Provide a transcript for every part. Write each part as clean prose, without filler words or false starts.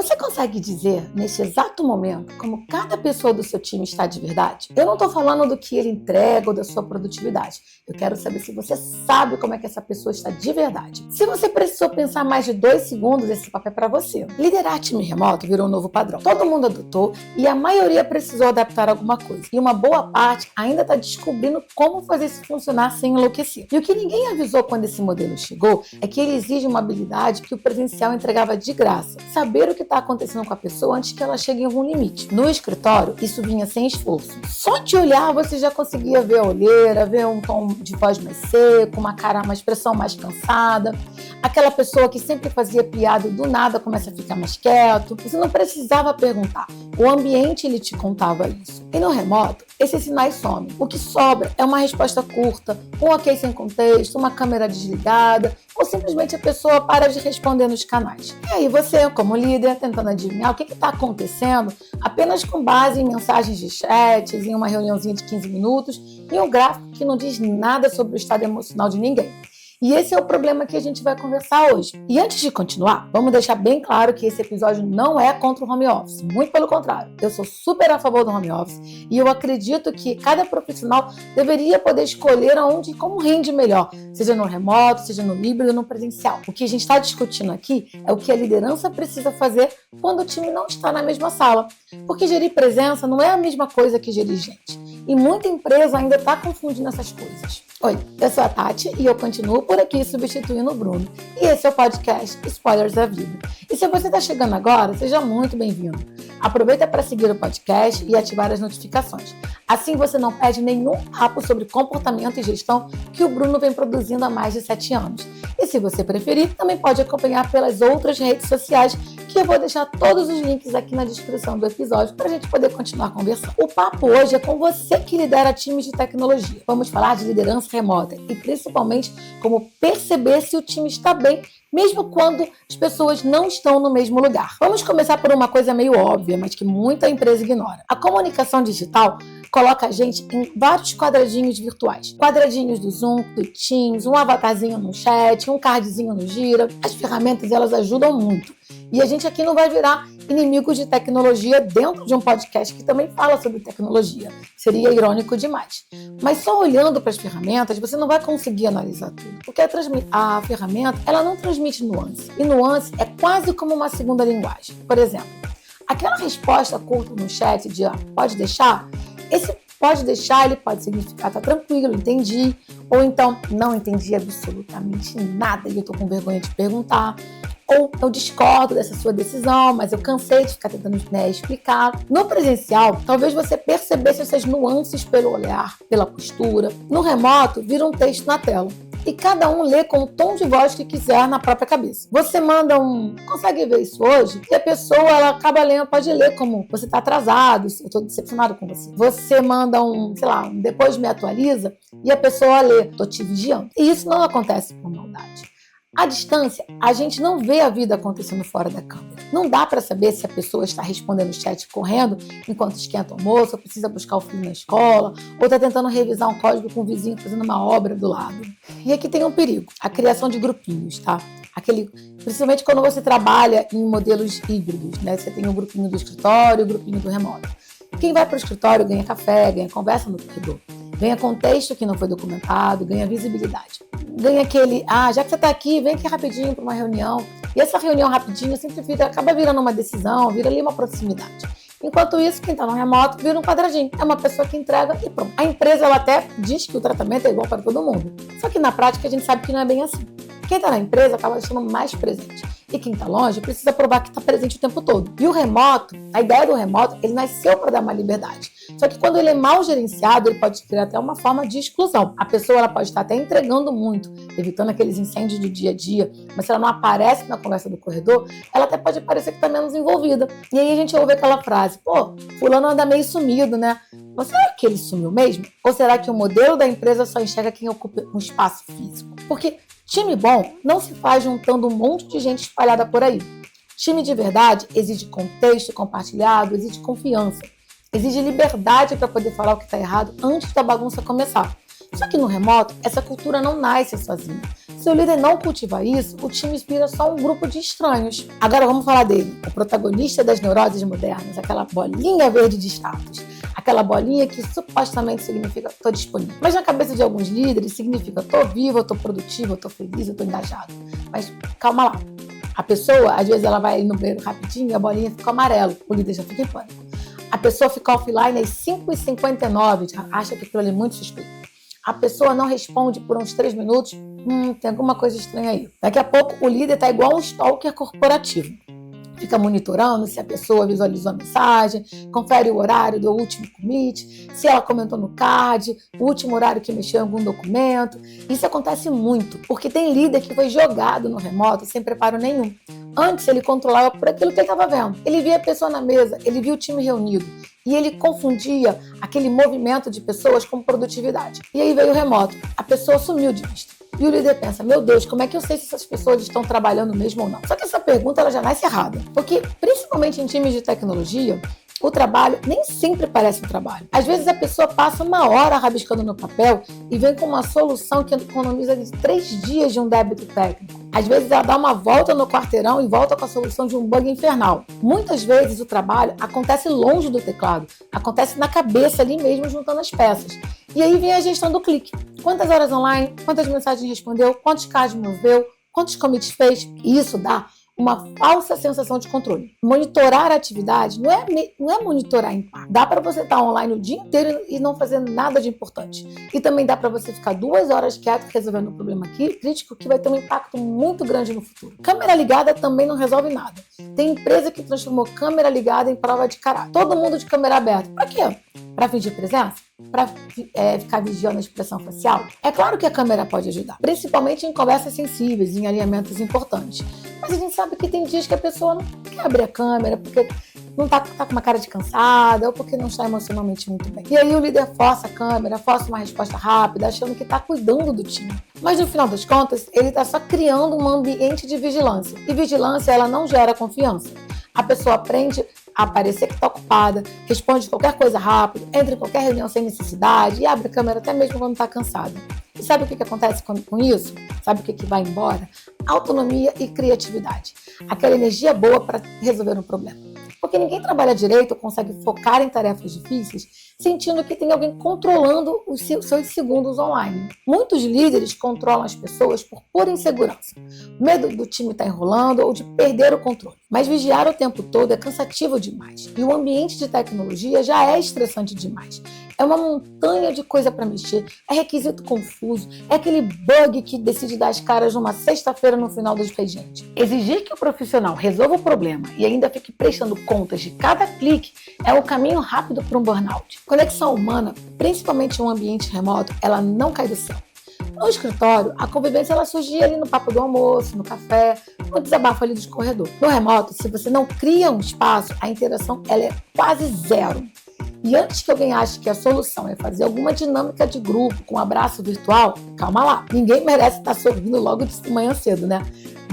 Você consegue dizer, neste exato momento, como cada pessoa do seu time está de verdade? Eu não estou falando do que ele entrega ou da sua produtividade. Eu quero saber se você sabe como é que essa pessoa está de verdade. Se você precisou pensar mais de 2 segundos, esse papo é para você. Liderar time remoto virou um novo padrão. Todo mundo adotou e a maioria precisou adaptar alguma coisa. E uma boa parte ainda está descobrindo como fazer isso funcionar sem enlouquecer. E o que ninguém avisou quando esse modelo chegou é que ele exige uma habilidade que o presencial entregava de graça. Saber o que está acontecendo com a pessoa antes que ela chegue em algum limite. No escritório, isso vinha sem esforço. Só de olhar você já conseguia ver a olheira, ver um tom de voz mais seco, uma expressão mais cansada. Aquela pessoa que sempre fazia piada e do nada começa a ficar mais quieto. Você não precisava perguntar. O ambiente ele te contava isso. E no remoto, esses sinais somem. O que sobra é uma resposta curta, um ok sem contexto, uma câmera desligada, ou simplesmente a pessoa para de responder nos canais. E aí você, como líder, tentando adivinhar o que está acontecendo, apenas com base em mensagens de chat, em uma reuniãozinha de 15 minutos, e um gráfico que não diz nada sobre o estado emocional de ninguém. E esse é o problema que a gente vai conversar hoje. E antes de continuar, vamos deixar bem claro que esse episódio não é contra o home office. Muito pelo contrário. Eu sou super a favor do home office e eu acredito que cada profissional deveria poder escolher aonde e como rende melhor, seja no remoto, seja no híbrido, no presencial. O que a gente está discutindo aqui é o que a liderança precisa fazer quando o time não está na mesma sala. Porque gerir presença não é a mesma coisa que gerir gente. E muita empresa ainda está confundindo essas coisas. Oi, eu sou a Tati e eu continuo por aqui substituindo o Bruno. E esse é o podcast Spoilers da Vida. E se você está chegando agora, seja muito bem-vindo. Aproveita para seguir o podcast e ativar as notificações. Assim você não perde nenhum papo sobre comportamento e gestão que o Bruno vem produzindo há mais de 7 anos. E se você preferir, também pode acompanhar pelas outras redes sociais, que eu vou deixar todos os links aqui na descrição do episódio para a gente poder continuar conversando. O papo hoje é com você que lidera times de tecnologia. Vamos falar de liderança remota e principalmente como perceber se o time está bem, mesmo quando as pessoas não estão no mesmo lugar. Vamos começar por uma coisa meio óbvia, mas que muita empresa ignora. A comunicação digital coloca a gente em vários quadradinhos virtuais. Quadradinhos do Zoom, do Teams, um avatarzinho no chat, um cardzinho no Gira. As ferramentas, elas ajudam muito. E a gente aqui não vai virar inimigos de tecnologia dentro de um podcast que também fala sobre tecnologia. Seria irônico demais. Mas só olhando para as ferramentas, você não vai conseguir analisar tudo. Porque a ferramenta, ela não transmite nuance. E nuance é quase como uma segunda linguagem. Por exemplo, aquela resposta curta no chat de pode deixar, esse pode deixar, ele pode significar tá tranquilo, entendi. Ou então, não entendi absolutamente nada e eu tô com vergonha de perguntar. Ou eu discordo dessa sua decisão, mas eu cansei de ficar tentando explicar. No presencial, talvez você percebesse essas nuances pelo olhar, pela postura. No remoto, vira um texto na tela. E cada um lê com o tom de voz que quiser na própria cabeça. Você manda consegue ver isso hoje? E a pessoa, ela acaba lendo, pode ler como você está atrasado, eu estou decepcionado com você. Você manda depois me atualiza, e a pessoa lê, estou te vigiando. E isso não acontece por maldade. À distância, a gente não vê a vida acontecendo fora da câmera. Não dá para saber se a pessoa está respondendo o chat correndo enquanto esquenta o almoço, ou precisa buscar o filho na escola, ou está tentando revisar um código com o vizinho fazendo uma obra do lado. E aqui tem um perigo, a criação de grupinhos, tá? Principalmente quando você trabalha em modelos híbridos, né? Você tem o grupinho do escritório e o grupinho do remoto. Quem vai para o escritório ganha café, ganha conversa no corredor, ganha contexto que não foi documentado, ganha visibilidade. Ganha aquele, já que você está aqui, vem aqui rapidinho para uma reunião. E essa reunião rapidinho sempre acaba virando uma decisão, vira ali uma proximidade. Enquanto isso, quem está no remoto vira um quadradinho. É uma pessoa que entrega e pronto. A empresa, ela até diz que o tratamento é igual para todo mundo. Só que na prática a gente sabe que não é bem assim. Quem está na empresa acaba estando mais presente. E quem está longe precisa provar que está presente o tempo todo. E o remoto, a ideia do remoto, ele nasceu para dar uma liberdade. Só que quando ele é mal gerenciado, ele pode criar até uma forma de exclusão. A pessoa, ela pode estar até entregando muito, evitando aqueles incêndios do dia a dia, mas se ela não aparece na conversa do corredor, ela até pode parecer que está menos envolvida. E aí a gente ouve aquela frase, fulano anda meio sumido, né? Mas será que ele sumiu mesmo? Ou será que o modelo da empresa só enxerga quem ocupa um espaço físico? Porque time bom não se faz juntando um monte de gente espalhada por aí. Time de verdade exige contexto compartilhado, exige confiança, exige liberdade para poder falar o que está errado antes da bagunça começar. Só que no remoto, essa cultura não nasce sozinha. Se o líder não cultivar isso, o time vira só um grupo de estranhos. Agora vamos falar dele, o protagonista das neuroses modernas, aquela bolinha verde de status. Aquela bolinha que supostamente significa "tô disponível". Mas na cabeça de alguns líderes significa "tô vivo, tô produtivo, tô feliz, eu tô engajado". Mas calma lá. A pessoa, às vezes, ela vai no banheiro rapidinho e a bolinha fica amarela. O líder já fica em pânico. A pessoa fica offline às 5h59, acha que aquilo ali é muito suspeito. A pessoa não responde por uns 3 minutos, tem alguma coisa estranha aí. Daqui a pouco o líder tá igual um stalker corporativo. Fica monitorando se a pessoa visualizou a mensagem, confere o horário do último commit, se ela comentou no card, o último horário que mexeu em algum documento. Isso acontece muito, porque tem líder que foi jogado no remoto sem preparo nenhum. Antes ele controlava por aquilo que ele estava vendo. Ele via a pessoa na mesa, ele via o time reunido. E ele confundia aquele movimento de pessoas com produtividade. E aí veio o remoto. A pessoa sumiu de vista. E o líder pensa, meu Deus, como é que eu sei se essas pessoas estão trabalhando mesmo ou não? Só que essa pergunta ela já nasce errada. Porque, principalmente em times de tecnologia, o trabalho nem sempre parece um trabalho. Às vezes a pessoa passa 1 hora rabiscando no papel e vem com uma solução que economiza de 3 dias de um débito técnico. Às vezes ela dá uma volta no quarteirão e volta com a solução de um bug infernal. Muitas vezes o trabalho acontece longe do teclado, acontece na cabeça ali mesmo, juntando as peças. E aí vem a gestão do clique. Quantas horas online, quantas mensagens respondeu, quantos cards moveu, quantos commits fez. E isso dá uma falsa sensação de controle. Monitorar a atividade não é monitorar em par. Dá para você estar online o dia inteiro e não fazer nada de importante. E também dá para você ficar 2 horas quieto resolvendo um problema crítico que vai ter um impacto muito grande no futuro. Câmera ligada também não resolve nada. Tem empresa que transformou câmera ligada em prova de caráter. Todo mundo de câmera aberta. Para quê? Para fingir presença? Para ficar vigiando a expressão facial? É claro que a câmera pode ajudar, principalmente em conversas sensíveis, em alinhamentos importantes. Mas a gente sabe que tem dias que a pessoa não quer abrir a câmera porque não tá com uma cara de cansada ou porque não está emocionalmente muito bem. E aí o líder força a câmera, força uma resposta rápida, achando que está cuidando do time. Mas no final das contas, ele está só criando um ambiente de vigilância. E vigilância, ela não gera confiança. A pessoa aprende a parecer que está ocupada, responde qualquer coisa rápido, entra em qualquer reunião sem necessidade e abre a câmera até mesmo quando está cansada. E sabe o que acontece com isso? Sabe o que vai embora? Autonomia e criatividade. Aquela energia boa para resolver um problema. Porque ninguém trabalha direito ou consegue focar em tarefas difíceis sentindo que tem alguém controlando os seus segundos online. Muitos líderes controlam as pessoas por pura insegurança. Medo do time estar enrolando ou de perder o controle. Mas vigiar o tempo todo é cansativo demais. E o ambiente de tecnologia já é estressante demais. É uma montanha de coisa para mexer, é requisito confuso, é aquele bug que decide dar as caras numa sexta-feira no final do expediente. Exigir que o profissional resolva o problema e ainda fique prestando contas de cada clique é o caminho rápido para um burnout. Conexão humana, principalmente em um ambiente remoto, ela não cai do céu. No escritório, a convivência ela surgia ali no papo do almoço, no café, no desabafo ali do corredor. No remoto, se você não cria um espaço, a interação ela é quase zero. E antes que alguém ache que a solução é fazer alguma dinâmica de grupo com um abraço virtual, calma lá. Ninguém merece estar sorrindo logo de manhã cedo, né?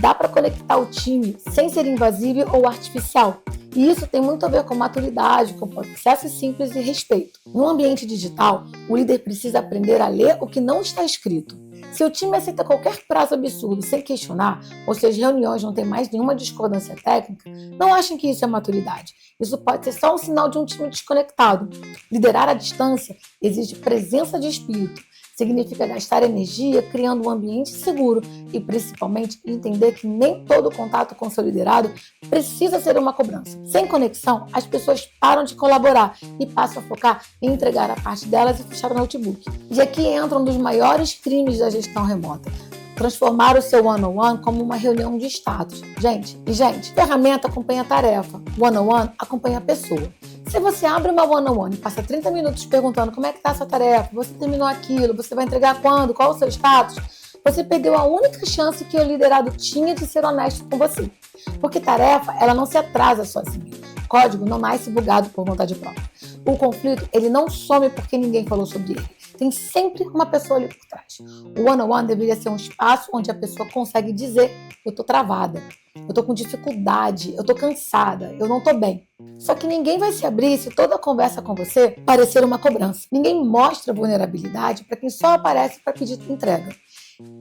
Dá para conectar o time sem ser invasivo ou artificial. E isso tem muito a ver com maturidade, com processos simples e respeito. No ambiente digital, o líder precisa aprender a ler o que não está escrito. Se o time aceita qualquer prazo absurdo sem questionar, ou se as reuniões não têm mais nenhuma discordância técnica, não achem que isso é maturidade. Isso pode ser só um sinal de um time desconectado. Liderar à distância exige presença de espírito. Significa gastar energia criando um ambiente seguro e, principalmente, entender que nem todo contato com seu liderado precisa ser uma cobrança. Sem conexão, as pessoas param de colaborar e passam a focar em entregar a parte delas e fechar o notebook. E aqui entra um dos maiores crimes da gestão remota. Transformar o seu one-on-one como uma reunião de status. Gente, ferramenta acompanha a tarefa, one-on-one acompanha a pessoa. Se você abre uma one-on-one e passa 30 minutos perguntando como é que está a sua tarefa, você terminou aquilo, você vai entregar quando, qual o seu status, você perdeu a única chance que o liderado tinha de ser honesto com você. Porque tarefa, ela não se atrasa sozinha. Código não nasce bugado por vontade própria. O conflito, ele não some porque ninguém falou sobre ele. Tem sempre uma pessoa ali por trás. O one-on-one deveria ser um espaço onde a pessoa consegue dizer: eu tô travada, eu tô com dificuldade, eu tô cansada, eu não tô bem. Só que ninguém vai se abrir se toda a conversa com você parecer uma cobrança. Ninguém mostra vulnerabilidade para quem só aparece para pedir entrega.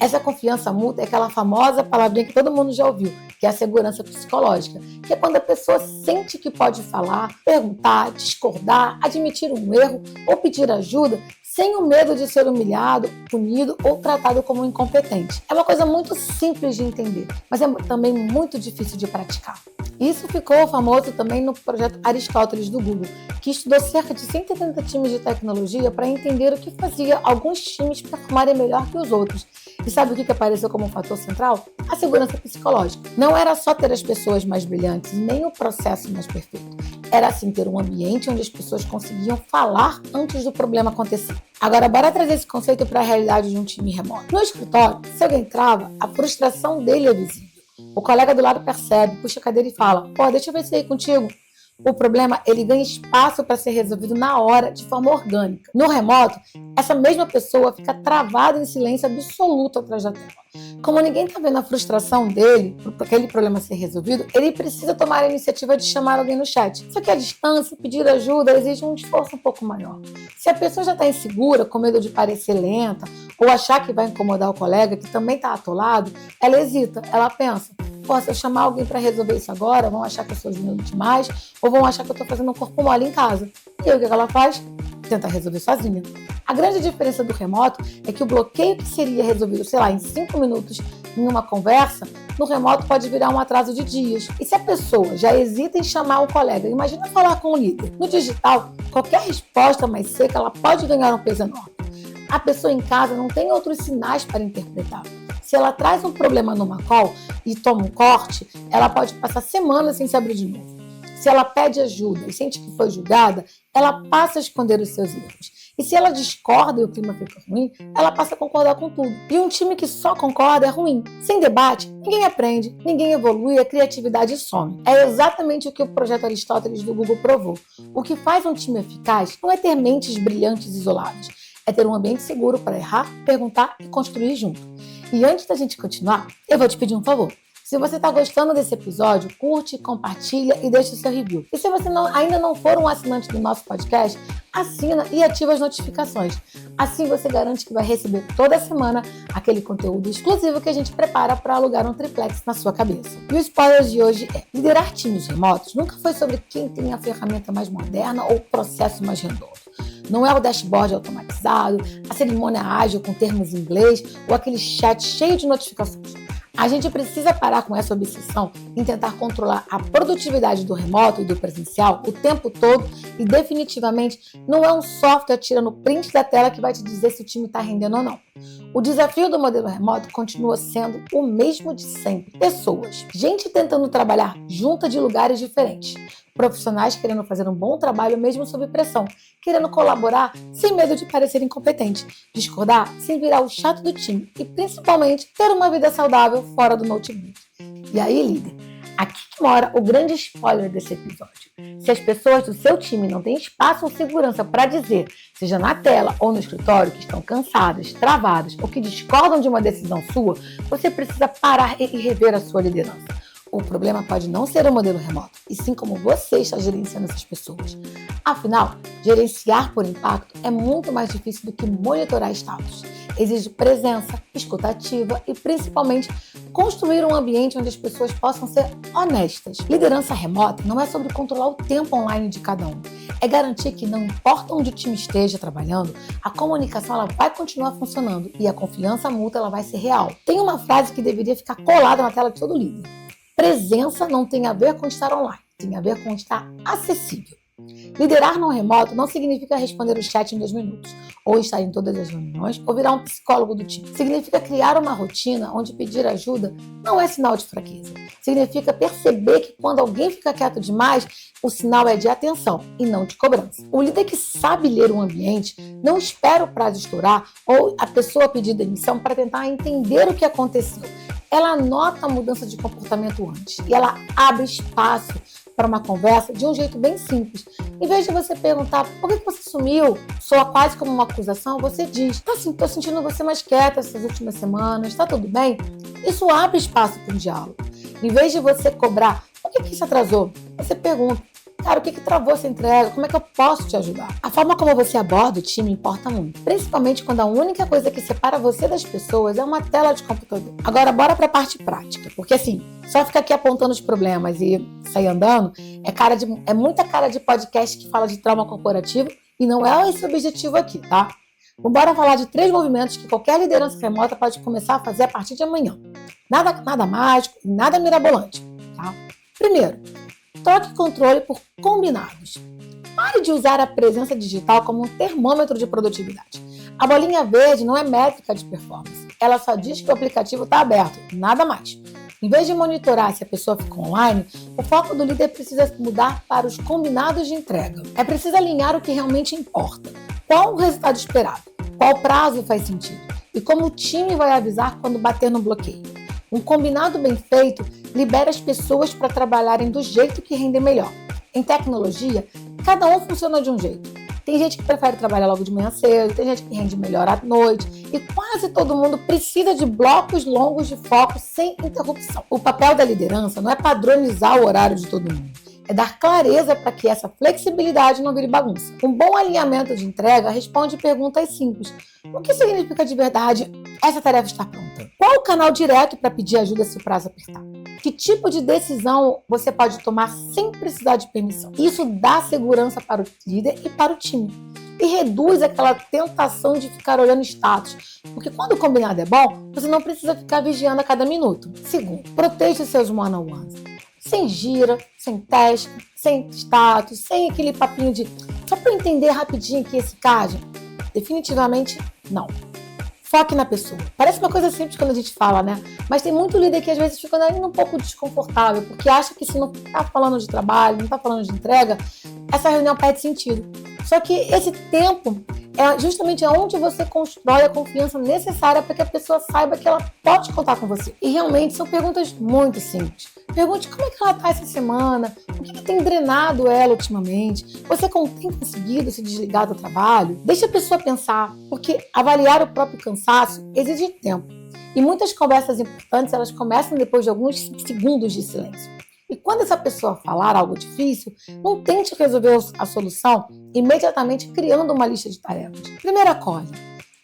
Essa confiança mútua é aquela famosa palavrinha que todo mundo já ouviu, que é a segurança psicológica, que é quando a pessoa sente que pode falar, perguntar, discordar, admitir um erro ou pedir ajuda sem o medo de ser humilhado, punido ou tratado como incompetente. É uma coisa muito simples de entender, mas é também muito difícil de praticar. Isso ficou famoso também no projeto Aristóteles do Google, que estudou cerca de 130 times de tecnologia para entender o que fazia alguns times performarem melhor que os outros. E sabe o que apareceu como um fator central? A segurança psicológica. Não era só ter as pessoas mais brilhantes, nem o processo mais perfeito. Era assim ter um ambiente onde as pessoas conseguiam falar antes do problema acontecer. Agora, bora trazer esse conceito para a realidade de um time remoto. No escritório, se alguém trava, a frustração dele é visível. O colega do lado percebe, puxa a cadeira e fala: pô, deixa eu ver isso aí contigo. O problema, ele ganha espaço para ser resolvido na hora, de forma orgânica. No remoto, essa mesma pessoa fica travada em silêncio absoluto atrás da tela. Como ninguém está vendo a frustração dele, por aquele problema ser resolvido, ele precisa tomar a iniciativa de chamar alguém no chat. Só que a distância, pedir ajuda, exige um esforço um pouco maior. Se a pessoa já está insegura, com medo de parecer lenta, ou achar que vai incomodar o colega, que também está atolado, ela hesita, ela pensa: pô, se eu chamar alguém para resolver isso agora, vão achar que eu sou humilde demais, ou vão achar que eu estou fazendo um corpo mole em casa. E aí o que ela faz? Tenta resolver sozinha. A grande diferença do remoto é que o bloqueio que seria resolvido, sei lá, em 5 minutos em uma conversa, no remoto pode virar um atraso de dias. E se a pessoa já hesita em chamar o colega, imagina falar com o líder. No digital, qualquer resposta mais seca, ela pode ganhar um peso enorme. A pessoa em casa não tem outros sinais para interpretar. Se ela traz um problema numa call e toma um corte, ela pode passar semanas sem se abrir de novo. Se ela pede ajuda e sente que foi julgada, ela passa a esconder os seus erros. E se ela discorda e o clima fica ruim, ela passa a concordar com tudo. E um time que só concorda é ruim. Sem debate, ninguém aprende, ninguém evolui, a criatividade some. É exatamente o que o projeto Aristóteles do Google provou. O que faz um time eficaz não é ter mentes brilhantes isoladas, é ter um ambiente seguro para errar, perguntar e construir junto. E antes da gente continuar, eu vou te pedir um favor. Se você está gostando desse episódio, curte, compartilha e deixa o seu review. E se você ainda não for um assinante do nosso podcast, assina e ativa as notificações. Assim você garante que vai receber toda semana aquele conteúdo exclusivo que a gente prepara para alugar um triplex na sua cabeça. E o spoiler de hoje é: liderar times remotos nunca foi sobre quem tem a ferramenta mais moderna ou o processo mais redondo. Não é o dashboard automatizado, a cerimônia ágil com termos em inglês ou aquele chat cheio de notificações. A gente precisa parar com essa obsessão em tentar controlar a produtividade do remoto e do presencial o tempo todo e definitivamente não é um software tirando print da tela que vai te dizer se o time está rendendo ou não. O desafio do modelo remoto continua sendo o mesmo de sempre. Pessoas, gente tentando trabalhar junta de lugares diferentes. Profissionais querendo fazer um bom trabalho mesmo sob pressão, querendo colaborar sem medo de parecer incompetente, discordar sem virar o chato do time e, principalmente, ter uma vida saudável fora do notebook. E aí, líder, aqui que mora o grande spoiler desse episódio. Se as pessoas do seu time não têm espaço ou segurança para dizer, seja na tela ou no escritório, que estão cansadas, travadas ou que discordam de uma decisão sua, você precisa parar e rever a sua liderança. O problema pode não ser o modelo remoto, e sim como você está gerenciando essas pessoas. Afinal, gerenciar por impacto é muito mais difícil do que monitorar status. Exige presença, escuta ativa e, principalmente, construir um ambiente onde as pessoas possam ser honestas. Liderança remota não é sobre controlar o tempo online de cada um. É garantir que, não importa onde o time esteja trabalhando, a comunicação ela vai continuar funcionando e a confiança mútua ela vai ser real. Tem uma frase que deveria ficar colada na tela de todo líder: presença não tem a ver com estar online, tem a ver com estar acessível. Liderar no remoto não significa responder o chat em 2 minutos, ou estar em todas as reuniões, ou virar um psicólogo do time. Significa criar uma rotina onde pedir ajuda não é sinal de fraqueza. Significa perceber que quando alguém fica quieto demais, o sinal é de atenção e não de cobrança. O líder que sabe ler o ambiente não espera o prazo estourar ou a pessoa pedir demissão para tentar entender o que aconteceu. Ela nota a mudança de comportamento antes e ela abre espaço para uma conversa de um jeito bem simples. Em vez de você perguntar por que você sumiu, soa quase como uma acusação, você diz: tô sentindo você mais quieta essas últimas semanas, tá tudo bem? Isso abre espaço para um diálogo. Em vez de você cobrar por que isso atrasou, você pergunta: Cara, o que travou essa entrega? Como é que eu posso te ajudar? A forma como você aborda o time importa muito. Principalmente quando a única coisa que separa você das pessoas é uma tela de computador. Agora, bora pra parte prática. Porque assim, só ficar aqui apontando os problemas e sair andando é muita cara de podcast que fala de trauma corporativo e não é esse o objetivo aqui, tá? Bora falar de 3 movimentos que qualquer liderança remota pode começar a fazer a partir de amanhã. Nada mágico, nada mirabolante, tá? Primeiro, troque controle por combinados. Pare de usar a presença digital como um termômetro de produtividade. A bolinha verde não é métrica de performance. Ela só diz que o aplicativo está aberto, nada mais. Em vez de monitorar se a pessoa ficou online, o foco do líder precisa mudar para os combinados de entrega. É preciso alinhar o que realmente importa. Qual o resultado esperado? Qual prazo faz sentido? E como o time vai avisar quando bater no bloqueio? Um combinado bem feito libera as pessoas para trabalharem do jeito que rende melhor. Em tecnologia, cada um funciona de um jeito. Tem gente que prefere trabalhar logo de manhã cedo, tem gente que rende melhor à noite, e quase todo mundo precisa de blocos longos de foco sem interrupção. O papel da liderança não é padronizar o horário de todo mundo, é dar clareza para que essa flexibilidade não vire bagunça. Um bom alinhamento de entrega responde perguntas simples. O que significa de verdade essa tarefa estar pronta? Qual o canal direto para pedir ajuda se o prazo apertar? Que tipo de decisão você pode tomar sem precisar de permissão? Isso dá segurança para o líder e para o time. E reduz aquela tentação de ficar olhando status. Porque quando o combinado é bom, você não precisa ficar vigiando a cada minuto. Segundo, proteja seus one-on-ones. Sem gira, sem teste, sem status, sem aquele papinho de só para eu entender rapidinho aqui esse caso. Definitivamente não. Foque na pessoa. Parece uma coisa simples quando a gente fala, né? Mas tem muito líder que às vezes fica ainda um pouco desconfortável, porque acha que se não tá falando de trabalho, não tá falando de entrega, essa reunião perde sentido. Só que esse tempo é justamente onde você constrói a confiança necessária para que a pessoa saiba que ela pode contar com você. E realmente são perguntas muito simples. Pergunte como é que ela está essa semana, o que tem drenado ela ultimamente, você tem conseguido se desligar do trabalho? Deixa a pessoa pensar, porque avaliar o próprio cansaço exige tempo. E muitas conversas importantes, elas começam depois de alguns segundos de silêncio. E quando essa pessoa falar algo difícil, não tente resolver a solução imediatamente criando uma lista de tarefas. Primeiro acolhe.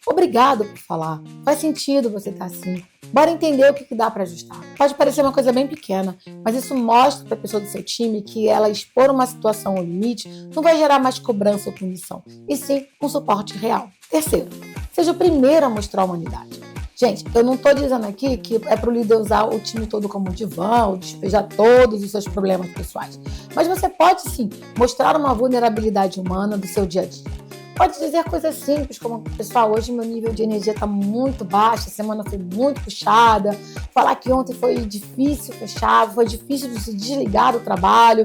Obrigado por falar. Faz sentido você estar assim. Bora entender o que dá para ajustar. Pode parecer uma coisa bem pequena, mas isso mostra para a pessoa do seu time que ela expor uma situação ao limite não vai gerar mais cobrança ou punição, e sim um suporte real. Terceiro, seja o primeiro a mostrar a humanidade. Gente, eu não estou dizendo aqui que é para o líder usar o time todo como um divã ou despejar todos os seus problemas pessoais. Mas você pode, sim, mostrar uma vulnerabilidade humana do seu dia a dia. Pode dizer coisas simples, como, pessoal, hoje meu nível de energia está muito baixo, a semana foi muito puxada, falar que ontem foi difícil fechar, foi difícil de se desligar do trabalho,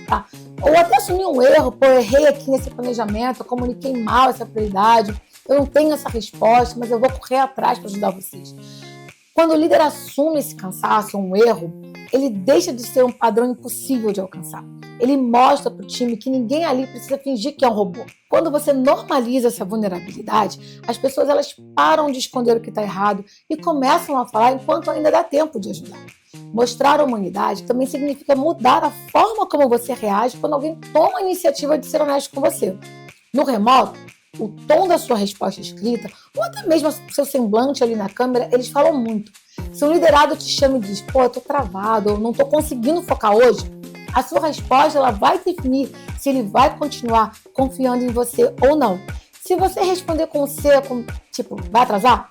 tá? Ou até assumir um erro, pô, eu errei aqui nesse planejamento, eu comuniquei mal essa prioridade, eu não tenho essa resposta, mas eu vou correr atrás para ajudar vocês. Quando o líder assume esse cansaço, um erro, ele deixa de ser um padrão impossível de alcançar. Ele mostra para o time que ninguém ali precisa fingir que é um robô. Quando você normaliza essa vulnerabilidade, as pessoas elas param de esconder o que está errado e começam a falar enquanto ainda dá tempo de ajudar. Mostrar a humanidade também significa mudar a forma como você reage quando alguém toma a iniciativa de ser honesto com você. No remoto, o tom da sua resposta escrita, ou até mesmo o seu semblante ali na câmera, eles falam muito. Se um liderado te chama e diz, pô, eu tô travado, eu não tô conseguindo focar hoje, a sua resposta ela vai definir se ele vai continuar confiando em você ou não. Se você responder com seco, tipo, vai atrasar?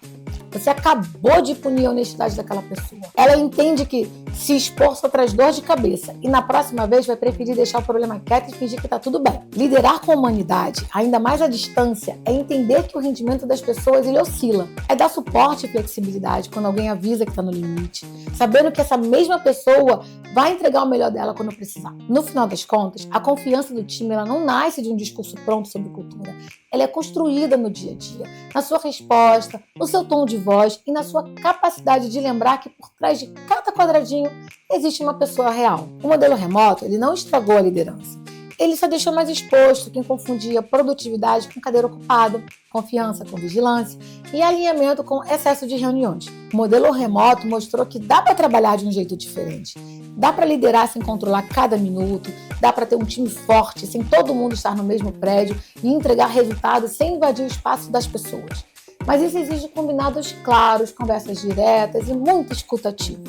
Você acabou de punir a honestidade daquela pessoa. Ela entende que se expor só traz dor de cabeça e na próxima vez vai preferir deixar o problema quieto e fingir que tá tudo bem. Liderar com humanidade, ainda mais à distância, é entender que o rendimento das pessoas ele oscila. É dar suporte e flexibilidade quando alguém avisa que tá no limite, sabendo que essa mesma pessoa vai entregar o melhor dela quando precisar. No final das contas, a confiança do time ela não nasce de um discurso pronto sobre cultura. Ela é construída no dia a dia, na sua resposta, no seu tom de voz e na sua capacidade de lembrar que por trás de cada quadradinho existe uma pessoa real. O modelo remoto ele não estragou a liderança. Ele só deixou mais exposto quem confundia produtividade com cadeira ocupada, confiança com vigilância e alinhamento com excesso de reuniões. O modelo remoto mostrou que dá para trabalhar de um jeito diferente. Dá para liderar sem controlar cada minuto, dá para ter um time forte sem todo mundo estar no mesmo prédio e entregar resultados sem invadir o espaço das pessoas. Mas isso exige combinados claros, conversas diretas e muita escuta ativa.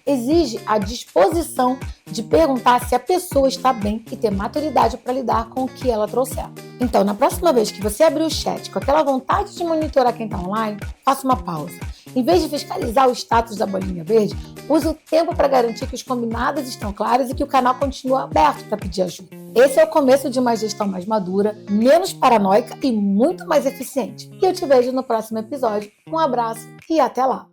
Exige a disposição de perguntar se a pessoa está bem e ter maturidade para lidar com o que ela trouxer. Então, na próxima vez que você abrir o chat com aquela vontade de monitorar quem está online, faça uma pausa. Em vez de fiscalizar o status da bolinha verde, use o tempo para garantir que os combinados estão claros e que o canal continua aberto para pedir ajuda. Esse é o começo de uma gestão mais madura, menos paranoica e muito mais eficiente. E eu te vejo no próximo episódio. Um abraço e até lá!